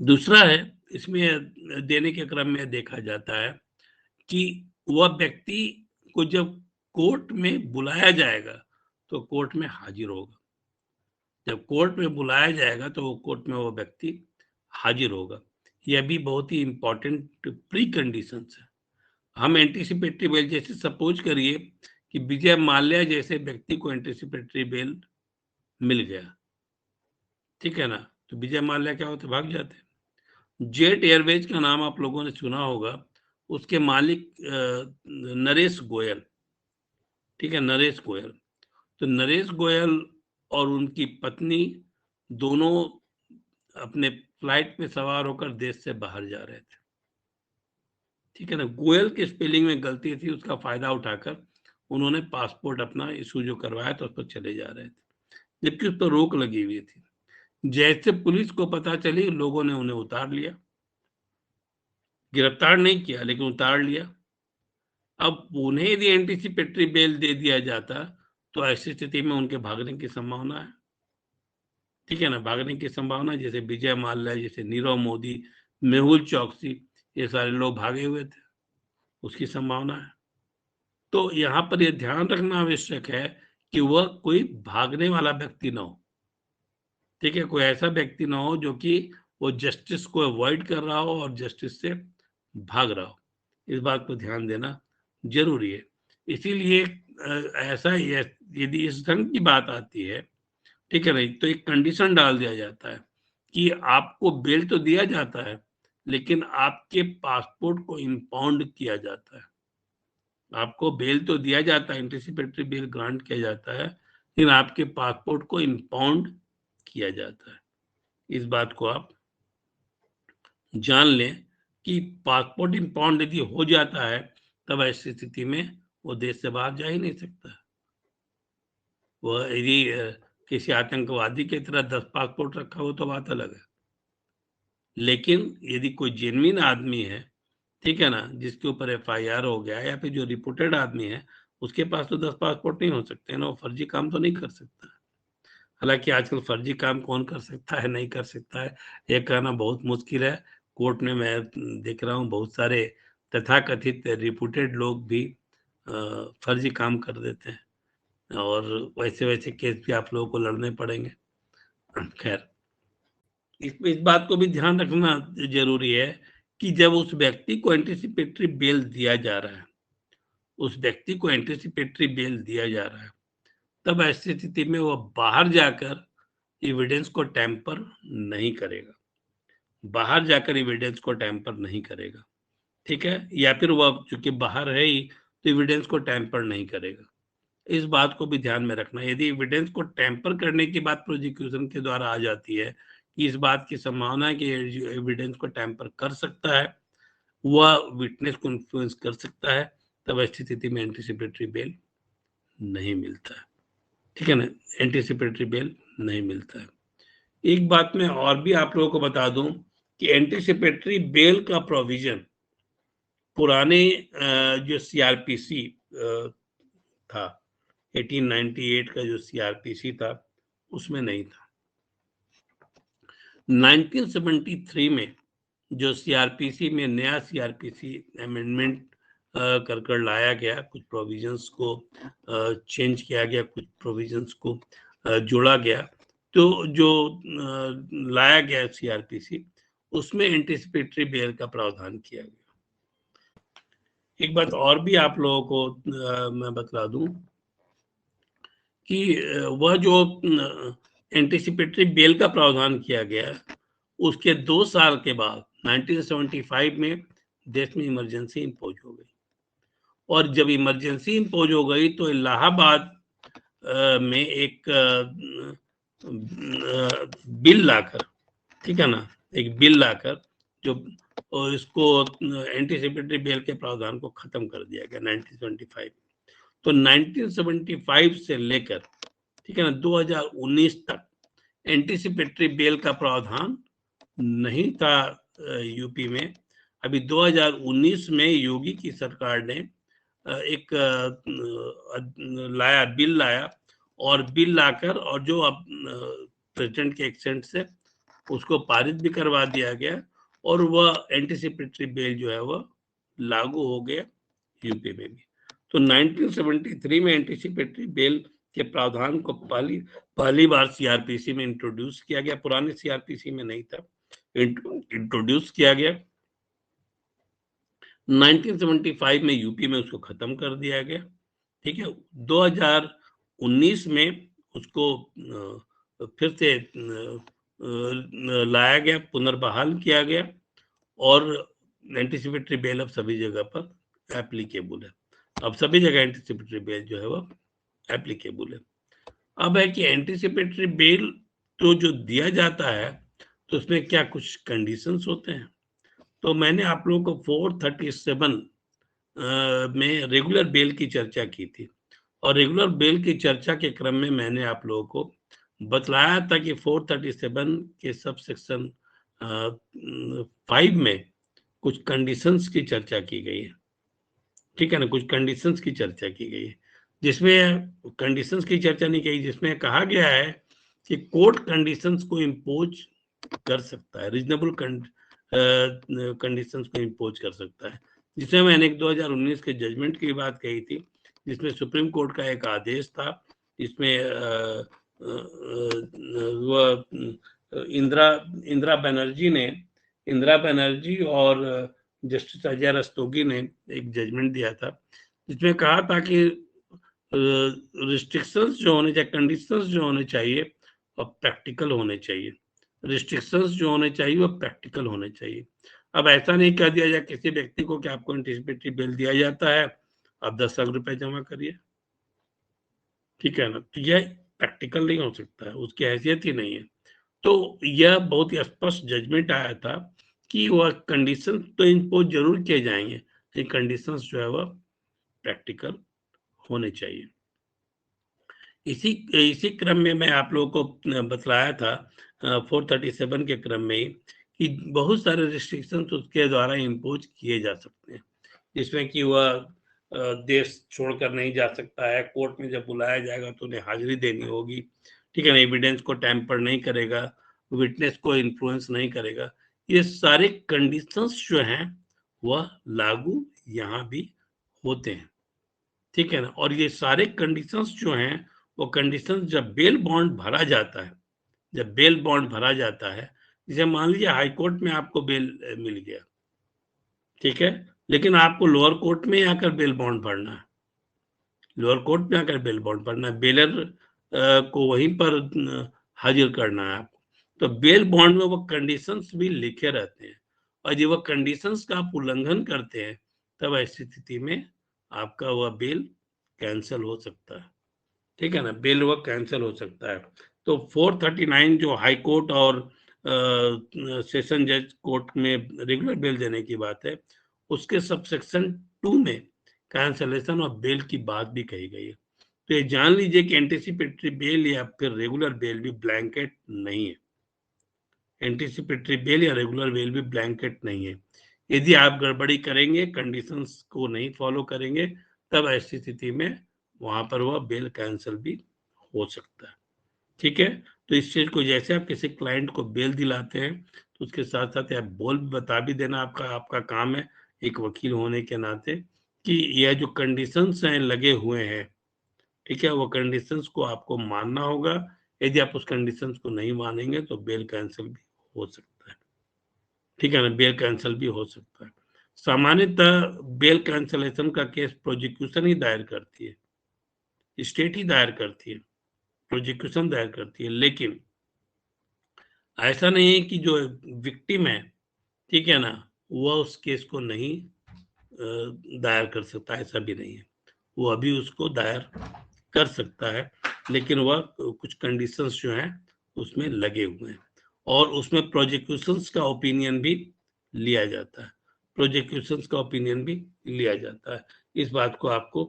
दूसरा है, इसमें देने के क्रम में देखा जाता है कि वह व्यक्ति को जब कोर्ट में बुलाया जाएगा तो कोर्ट में हाजिर होगा। जब कोर्ट में बुलाया जाएगा तो वो कोर्ट में वो व्यक्ति हाजिर होगा। यह भी बहुत ही इंपॉर्टेंट प्री कंडीशंस है। हम एंटीसिपेटरी बेल, जैसे सपोज करिए कि विजय माल्या जैसे व्यक्ति को एंटीसिपेटरी बेल मिल गया, ठीक है ना, तो विजय माल्या क्या होते, भाग जाते। जेट एयरवेज का नाम आप लोगों ने सुना होगा। उसके मालिक नरेश गोयल, ठीक है, नरेश गोयल। तो नरेश गोयल और उनकी पत्नी दोनों अपने फ्लाइट में सवार होकर देश से बाहर जा रहे थे, ठीक है ना। गोयल के स्पेलिंग में गलती थी, उसका फायदा उठाकर उन्होंने पासपोर्ट अपना इशू जो करवाया था उस पर चले जा रहे थे, जबकि उस पर रोक लगी हुई थी। जैसे पुलिस को पता चली, लोगों ने उन्हें उतार लिया, गिरफ्तार नहीं किया लेकिन उतार लिया। अब उन्हें यदि एंटीसिपेटरी बेल दे दिया जाता तो ऐसी स्थिति में उनके भागने की संभावना है, ठीक है ना, भागने की संभावना, जैसे विजय माल्या, जैसे नीरव मोदी, मेहुल चौकसी, ये सारे लोग भागे हुए थे, उसकी संभावना है। तो यहाँ पर यह ध्यान रखना आवश्यक है कि वह कोई भागने वाला व्यक्ति ना हो, ठीक है, कोई ऐसा व्यक्ति ना हो जो कि वो जस्टिस को अवॉइड कर रहा हो और जस्टिस से भाग रहा हो। इस बात को ध्यान देना जरूरी है। इसीलिए ऐसा यदि इस ढंग की बात आती है, ठीक है, नहीं तो एक कंडीशन डाल दिया जाता है कि आपको बेल तो दिया जाता है लेकिन आपके पासपोर्ट को इंपाउंड किया जाता है। आपको बेल तो दिया जाता है, एंटीसिपेटरी बेल ग्रांट किया जाता है, लेकिन आपके पासपोर्ट को इंपाउंड किया जाता है। इस बात को आप जान लें कि पासपोर्ट इंपाउंड यदि हो जाता है तब ऐसी स्थिति में वो देश से बाहर जा ही नहीं सकता। वह यदि किसी आतंकवादी की तरह 10 पासपोर्ट रखा हो तो बात अलग है, लेकिन यदि कोई जेन्युइन आदमी है, ठीक है ना, जिसके ऊपर FIR हो गया या फिर जो रिपोर्टेड आदमी है, उसके पास तो 10 पासपोर्ट नहीं हो सकते ना, वो फर्जी काम तो नहीं कर सकता। हालांकि आजकल फर्जी काम कौन कर सकता है, नहीं कर सकता है, ये कहना बहुत मुश्किल है। कोर्ट में मैं देख रहा हूँ बहुत सारे तथाकथित रिपोर्टेड लोग भी फर्जी काम कर देते हैं और वैसे वैसे केस भी आप लोगों को लड़ने पड़ेंगे। खैर, इस बात को भी ध्यान रखना जरूरी है कि जब उस व्यक्ति को एंटीसिपेटरी बेल दिया जा रहा है, उस व्यक्ति को एंटीसिपेटरी बेल दिया जा रहा है, तब ऐसी स्थिति में वह बाहर जाकर एविडेंस को टैंपर नहीं करेगा, बाहर जाकर एविडेंस को टैंपर नहीं करेगा, ठीक है, या फिर वह चूंकि बाहर है ही तो एविडेंस को टैंपर नहीं करेगा। इस बात को भी ध्यान में रखना। यदि एविडेंस को टैंपर करने की बात प्रोसिक्यूशन के द्वारा आ जाती है कि इस बात की संभावना है कि एविडेंस को टैंपर कर सकता है, वह विटनेस को इन्फ्लुएंस कर सकता है, तब ऐसी स्थिति में एंटीसिपेटरी बेल नहीं मिलता है, ठीक है ना, एंटीसिपेटरी बेल नहीं मिलता है। एक बात मैं और भी आप लोगों को बता दूं कि एंटीसिपेटरी बेल का प्रोविजन पुराने जो CRPC था, 1898 का जो CRPC था उसमें नहीं था। 1973 में जो CRPC में नया CRPC अमेंडमेंट कर लाया गया, कुछ प्रोविजंस को चेंज किया गया, कुछ प्रोविजंस को जोड़ा गया, तो जो लाया गया CRPC उसमें एंटीसिपेटरी बेल का प्रावधान किया गया। एक बात और भी आप लोगों को मैं बता दूं कि वह जो एंटीसिपेटरी बेल का प्रावधान किया गया, उसके 2 साल के बाद 1975 में देश में इमरजेंसी इम्पोज हो गई, और जब इमरजेंसी इम्पोज हो गई तो इलाहाबाद में एक बिल लाकर, ठीक है ना, एक बिल लाकर जो इसको एंटीसिपेटरी बेल के प्रावधान को खत्म कर दिया गया 1975। तो 1975 से लेकर, ठीक है ना, 2019 तक एंटीसिपेटरी बेल का प्रावधान नहीं था यूपी में। अभी 2019 में योगी की सरकार ने एक बिल लाया और बिल लाकर, और जो अब प्रेसिडेंट के एक्सेंट से उसको पारित भी करवा दिया गया और वह एंटीसिपेटरी बेल जो है वह लागू हो गया यूपी में भी। तो 1973 में एंटीसिपेटरी बेल के प्रावधान को पहली बार सीआरपीसी में इंट्रोड्यूस किया गया, पुराने सीआरपीसी में नहीं था, इंट्रोड्यूस किया गया। 1975 में यूपी में उसको खत्म कर दिया गया, ठीक है। 2019 में उसको फिर से लाया गया, पुनर्बहाल किया गया और एंटीसिपेटरी बेल अब सभी जगह पर एप्लीकेबल है। अब सभी जगह एंटीसिपेटरी बेल जो है वो एप्लीकेबल है। अब है कि एंटीसिपेटरी बेल तो जो दिया जाता है तो उसमें क्या कुछ कंडीशंस होते हैं। तो मैंने आप लोगों को 437 में रेगुलर बेल की चर्चा की थी और रेगुलर बेल की चर्चा के क्रम में मैंने आप लोगों को बतलाया था कि 437 के सब सेक्शन 5 में कुछ कंडीशंस की चर्चा की गई है, ठीक है ना। कुछ कंडीशंस की चर्चा की गई है, जिसमें कंडीशंस की चर्चा नहीं की, जिसमें कहा गया है कि कोर्ट कंडीशंस को इम्पोज कर सकता है, रीजनेबल कंडीशंस को इम्पोज कर सकता है। जिसमें मैंने एक 2019 के जजमेंट की बात कही थी, जिसमें सुप्रीम कोर्ट का एक आदेश था, जिसमें वह इंदिरा बनर्जी और जस्टिस अजय रस्तोगी ने एक जजमेंट दिया था, जिसमें कहा था कि रिस्ट्रिक्शंस जो होने चाहिए, कंडीशंस जो होने चाहिए और प्रैक्टिकल होने चाहिए। रिस्ट्रिक्शंस जो होने चाहिए वो प्रैक्टिकल होने चाहिए। अब ऐसा नहीं कह दिया जाए किसी व्यक्ति को कि आपको एंटीसिपेटरी बेल दिया जाता है, आप 10 लाख रुपए जमा करिए, ठीक है ना। तो यह प्रैक्टिकल नहीं हो सकता है, उसकी हैसियत ही नहीं है। तो यह बहुत ही स्पष्ट जजमेंट आया था कि वह कंडीशन तो इम्पोज जरूर किए जाएंगे, लेकिन कंडीशंस जो है वह प्रैक्टिकल होने चाहिए। इसी क्रम में मैं आप लोगों को बतलाया था 437 के क्रम में कि बहुत सारे रिस्ट्रिक्शंस उसके द्वारा इम्पोज किए जा सकते हैं, जिसमें कि वह देश छोड़कर नहीं जा सकता है, कोर्ट में जब बुलाया जाएगा तो उन्हें हाजिरी देनी होगी, ठीक है ना। एविडेंस को टैम्पर नहीं करेगा, विटनेस को इन्फ्लुएंस नहीं करेगा। ये सारे कंडीशंस जो हैं वह लागू यहाँ भी होते हैं, ठीक है ना। और ये सारे कंडीशंस जो हैं वो कंडीशंस जब बेल बॉन्ड भरा जाता है, जब बेल बॉन्ड भरा जाता है, जैसे मान लीजिए हाई कोर्ट में आपको बेल मिल गया, ठीक है, लेकिन आपको लोअर कोर्ट में आकर बेल बॉन्ड भरना है, लोअर कोर्ट में आकर बेल बॉन्ड भरना है, बेलर को वहीं पर हाजिर करना है आपको। तो बेल बॉन्ड में वो कंडीशंस भी लिखे रहते हैं और जब वो कंडीशंस का आप उल्लंघन करते हैं तब ऐसी स्थिति में आपका वह बेल कैंसिल हो सकता है, ठीक है ना। बेल वह कैंसिल हो सकता है। तो 439 जो हाई कोर्ट और सेशन जज कोर्ट में रेगुलर बेल देने की बात है, उसके सबसेक्शन 2 में कैंसलेशन ऑफ बेल की बात भी कही गई है। तो ये जान लीजिए कि एंटीसिपेटरी बेल या फिर रेगुलर बेल भी ब्लैंकेट नहीं है। एंटीसिपेटरी बेल या रेगुलर बेल भी ब्लैंकेट नहीं है। यदि आप गड़बड़ी करेंगे, कंडीशंस को नहीं फॉलो करेंगे, तब ऐसी स्थिति में वहां पर वह बेल कैंसिल भी हो सकता है, ठीक है। तो इस चीज को, जैसे आप किसी क्लाइंट को बेल दिलाते हैं तो उसके साथ साथ आप बोल बता भी देना, आपका काम है एक वकील होने के नाते, कि यह जो कंडीशंस हैं लगे हुए हैं, ठीक है, वो कंडीशंस को आपको मानना होगा। यदि आप उस कंडीशंस को नहीं मानेंगे तो बेल कैंसिल भी हो सकता है, ठीक है ना, बेल कैंसिल भी हो सकता है। सामान्यतः बेल कैंसिलेशन का केस प्रोसिक्यूशन ही दायर करती है, स्टेट ही दायर करती है, प्रोसिक्यूशन दायर करती है। लेकिन ऐसा नहीं है कि जो विक्टिम है, ठीक है ना, वह उस केस को नहीं दायर कर सकता, ऐसा भी नहीं है। वो अभी उसको दायर कर सकता है, लेकिन वह कुछ कंडीशंस जो हैं उसमें लगे हुए हैं और उसमें प्रोसिक्यूशंस का ओपिनियन भी लिया जाता है, प्रोसिक्यूशंस का ओपिनियन भी लिया जाता है। इस बात को आपको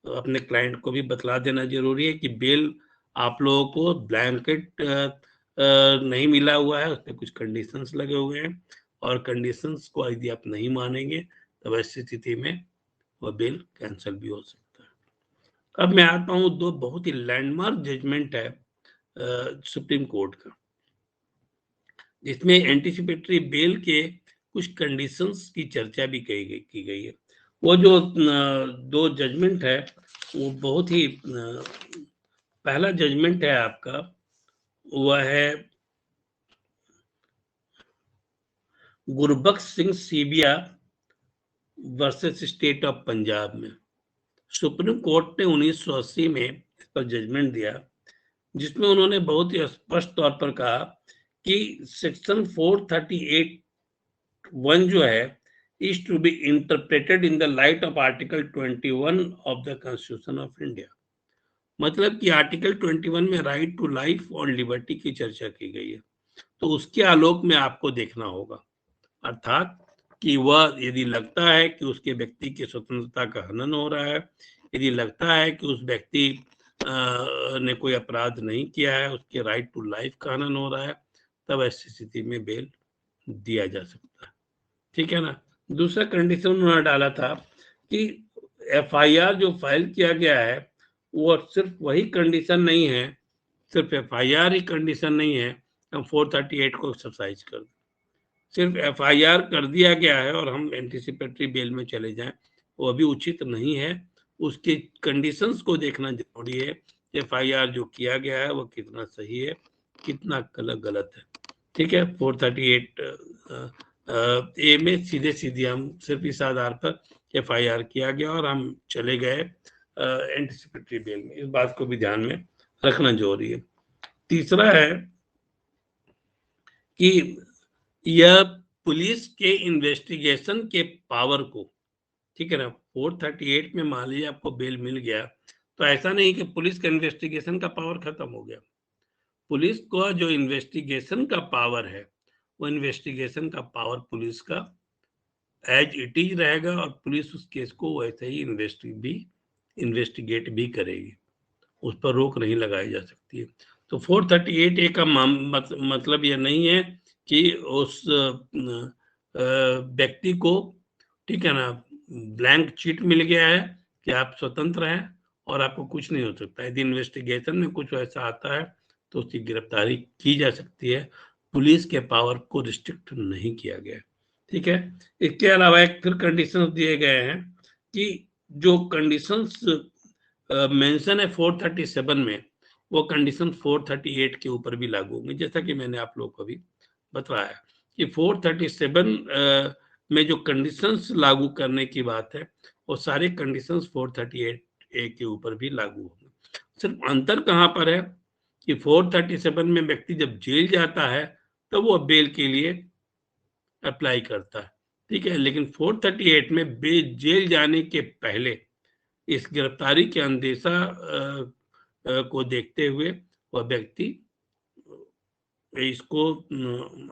अपने क्लाइंट को भी बतला देना जरूरी है कि बेल आप लोगों को ब्लैंकेट नहीं मिला हुआ है, उसमें कुछ कंडीशंस लगे हुए हैं और कंडीशंस को यदि आप नहीं मानेंगे तब ऐसी स्थिति में वह बेल कैंसिल भी हो सकता है। अब मैं आता हूँ, दो बहुत ही लैंडमार्क जजमेंट है सुप्रीम कोर्ट का। इसमें एंटीसिपेटरी बेल के कुछ कंडीशंस की चर्चा भी की गई है। वो जो 2 जजमेंट है, वो बहुत ही पहला जजमेंट है आपका, वह है Gurbaksh Singh Sibbia versus state of Punjab में। सुप्रीम कोर्ट ने 1980 में इस पर जजमेंट दिया, जिसमें उन्होंने बहुत ही स्पष्ट तौर पर कहा कि सेक्शन 438(1) जो है is to be interpreted in the light of Article 21 of the Constitution of India। मतलब कि आर्टिकल 21 में राइट टू लाइफ और लिबर्टी की चर्चा की गई है, तो उसके आलोक में आपको देखना होगा। अर्थात कि वह यदि लगता है कि उसके व्यक्ति की स्वतंत्रता का हनन हो रहा है, यदि लगता है कि उस व्यक्ति ने कोई अपराध नहीं किया है, उसके राइट टू लाइफ का हनन हो रहा है, तब ऐसी स्थिति में बेल दिया जा सकता है। ठीक है ना। दूसरा कंडीशन उन्होंने डाला था कि एफआईआर जो फाइल किया गया है, वो सिर्फ वही कंडीशन नहीं है, सिर्फ एफआईआर ही कंडीशन नहीं है, हम 438 को एक्सरसाइज कर दें। सिर्फ एफआईआर कर दिया गया है और हम एंटीसिपेटरी बेल में चले जाएं, वो अभी उचित नहीं है। उसके कंडीशंस को देखना जरूरी है। एफआईआर जो किया गया है वो कितना सही है, कितना गलत है। ठीक है। 438 ए में सीधे सीधे हम सिर्फ इस आधार पर एफआईआर किया गया और हम चले गए एंटीसिपेटरी बेल में। इस बात को भी ध्यान में रखना जरूरी है। तीसरा है कि यह पुलिस के इन्वेस्टिगेशन के पावर को, ठीक है ना, 438 में मान लीजिए आपको बेल मिल गया, तो ऐसा नहीं कि पुलिस का इन्वेस्टिगेशन का पावर खत्म हो गया। पुलिस का जो इन्वेस्टिगेशन का पावर है, वो इन्वेस्टिगेशन का पावर पुलिस का एज इट इज रहेगा और पुलिस उस केस को वैसे ही इन्वेस्टिगेट भी करेगी, उस पर रोक नहीं लगाई जा सकती है। तो 438 ए का मतलब यह नहीं है कि उस व्यक्ति को, ठीक है ना, ब्लैंक चिट मिल गया है कि आप स्वतंत्र हैं और आपको कुछ नहीं हो सकता। यदि इन्वेस्टिगेशन में कुछ ऐसा आता है तो उसकी गिरफ्तारी की जा सकती है। पुलिस के पावर को रिस्ट्रिक्ट नहीं किया गया। ठीक है। इसके अलावा एक फिर कंडीशंस दिए गए हैं कि जो कंडीशंस मेंशन है 437 में, वो कंडीशन 438 के ऊपर भी लागू होंगे। जैसा कि मैंने आप लोगों को अभी बताया कि 437 में जो कंडीशंस लागू करने की बात है, वो सारे कंडीशंस 438 ए के ऊपर भी लागू होंगे। सिर्फ अंतर कहाँ पर है कि 437 में व्यक्ति जब जेल जाता है तो वो बेल के लिए अप्लाई करता है। ठीक है। लेकिन 438 में जेल जाने के पहले इस गिरफ्तारी के अंदेशा को देखते हुए वह व्यक्ति इसको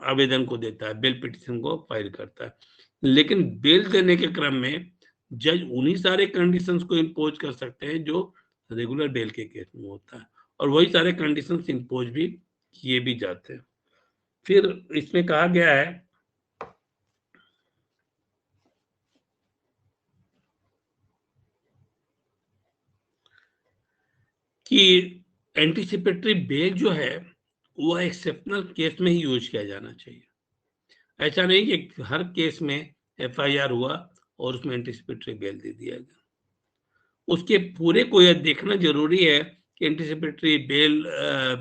आवेदन को देता है, बेल पिटीशन को फाइल करता है। लेकिन बेल देने के क्रम में जज उन्हीं सारे कंडीशंस को इम्पोज कर सकते हैं जो रेगुलर बेल के केस में होता है, और वही सारे कंडीशंस इम्पोज भी किए भी जाते हैं। फिर इसमें कहा गया है कि एंटीसिपेटरी बेल जो है वो एक्सेप्शनल केस में ही यूज किया जाना चाहिए। ऐसा नहीं कि हर केस में एफआईआर हुआ और उसमें एंटीसिपेटरी बेल दे दिया गया। उसके पूरे को यह देखना जरूरी है कि एंटीसिपेटरी बेल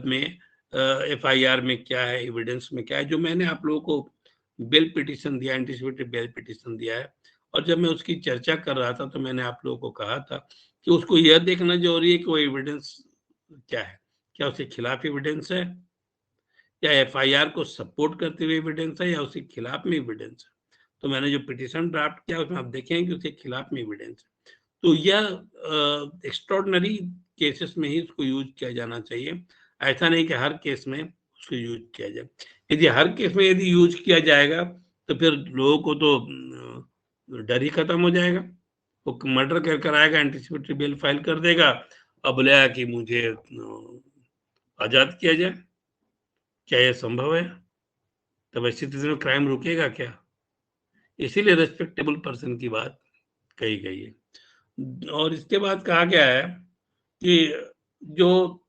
में एफआईआर में क्या है, एविडेंस में क्या है। जो मैंने आप लोगों को बेल पिटीशन दिया, एंटीसिपेटरी बेल पिटीशन दिया है, और जब मैं उसकी चर्चा कर रहा था तो मैंने आप लोगों को कहा था कि उसको यह देखना जरूरी है कि वो एविडेंस क्या है, क्या उसके खिलाफ एविडेंस है, या एफआईआर को सपोर्ट करते हुए एविडेंस है, या उसके खिलाफ में एविडेंस है। तो मैंने जो पिटीशन ड्राफ्ट किया उसमें आप देखेंगे कि उसके खिलाफ में एविडेंस है। तो यह एक्स्ट्रॉर्डनरी केसेस में ही उसको यूज किया जाना चाहिए। ऐसा नहीं कि हर केस में उसको यूज किया जाए। यदि हर केस में यदि यूज किया जाएगा तो फिर लोगों को तो डर ही खत्म हो जाएगा। वो मर्डर कर आएगा, एंटीसिपेटरी बेल फाइल कर देगा और बोलेगा कि मुझे आजाद किया जाए। क्या यह संभव है? तब ऐसी स्थिति में क्राइम रुकेगा क्या? इसीलिए रेस्पेक्टेबल पर्सन की बात कही गई है। और इसके बाद कहा गया है कि जो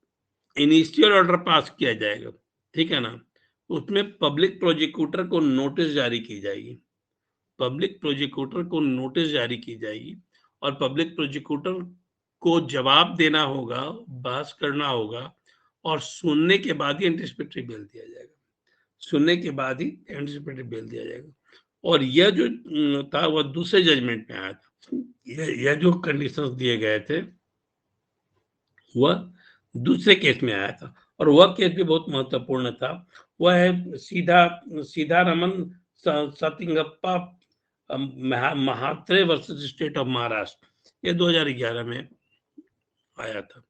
इनिशियल ऑर्डर पास किया जाएगा, ठीक है ना, उसमें पब्लिक प्रोसिक्यूटर को नोटिस जारी की जाएगी, पब्लिक प्रोसिक्यूटर को नोटिस जारी की जाएगी और पब्लिक प्रोसिक्यूटर को जवाब देना होगा, बहस करना होगा और सुनने के बाद ही एंटीसिपेटरी बेल दिया जाएगा, सुनने के बाद ही एंटीसिपेटरी बेल दिया जाएगा। और यह जो था वह दूसरे जजमेंट में आया था, यह जो कंडीशंस दिए गए थे वह दूसरे केस में आया था और वह केस भी बहुत महत्वपूर्ण था। वह है Sitaraman Satingappa Mhatre versus state of Maharashtra, ये 2011 में आया था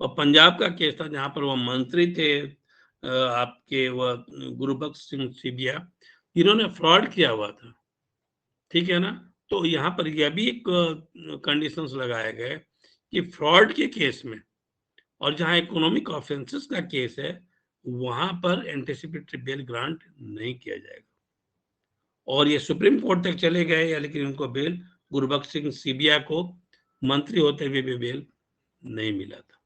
और पंजाब का केस था जहां पर वह मंत्री थे आपके वह गुरुबख्श सिंह सिबिया, जिन्होंने फ्रॉड किया हुआ था, ठीक है ना। तो यहाँ पर यह भी एक कंडीशंस लगाए गए कि फ्रॉड के केस में और जहां इकोनॉमिक ऑफेंसेस का केस है वहां पर एंटीसिपेटरी बेल ग्रांट नहीं किया जाएगा। और ये सुप्रीम कोर्ट तक चले गए, लेकिन उनको बेल गुरुबख्श सिंह सिबिया को मंत्री होते हुए भी बेल नहीं मिला था,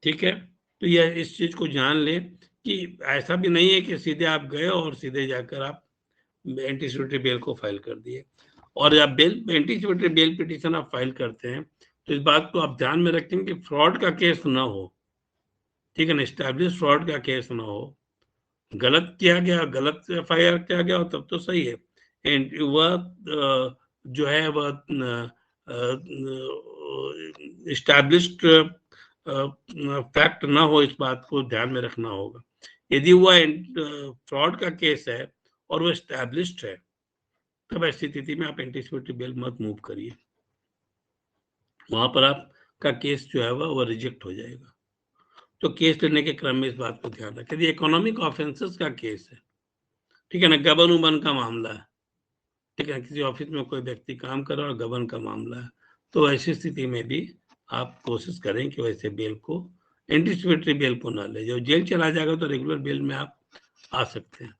ठीक है। तो यह इस चीज को जान ले कि ऐसा भी नहीं है कि सीधे आप गए और सीधे जाकर आप एंटीसिपेटरी बेल को फाइल कर दिए। और जब बेल एंटीसिपेटरी बेल पिटीशन आप फाइल करते हैं तो इस बात को आप ध्यान में रखें कि फ्रॉड का केस ना हो, ठीक है ना, एस्टैब्लिश फ्रॉड का केस ना हो, गलत किया गया, गलत FIR किया गया तब तो सही है, एंड वह जो है वह एस्टैब्लिश्ड फैक्ट ना हो, इस बात को ध्यान में रखना होगा। यदि वह फ्रॉड का केस है और वो एस्टैब्लिश्ड है तब ऐसी स्थिति में आप एंटीसिपेटरी बेल मत मूव करिए, वहां पर आपका केस जो है वह रिजेक्ट हो जाएगा। तो केस लेने के क्रम में इस बात को ध्यान रखें। यदि इकोनॉमिक ऑफेंसेस का केस है, ठीक है ना, गबन उबन का मामला है, ठीक है, किसी ऑफिस में कोई व्यक्ति काम कर रहा है और गबन का मामला है, तो ऐसी स्थिति में भी आप कोशिश करें कि वैसे बेल को एंटीसिपेटरी बेल को ना ले, जो जेल चला जाएगा तो रेगुलर बेल में आप आ सकते हैं।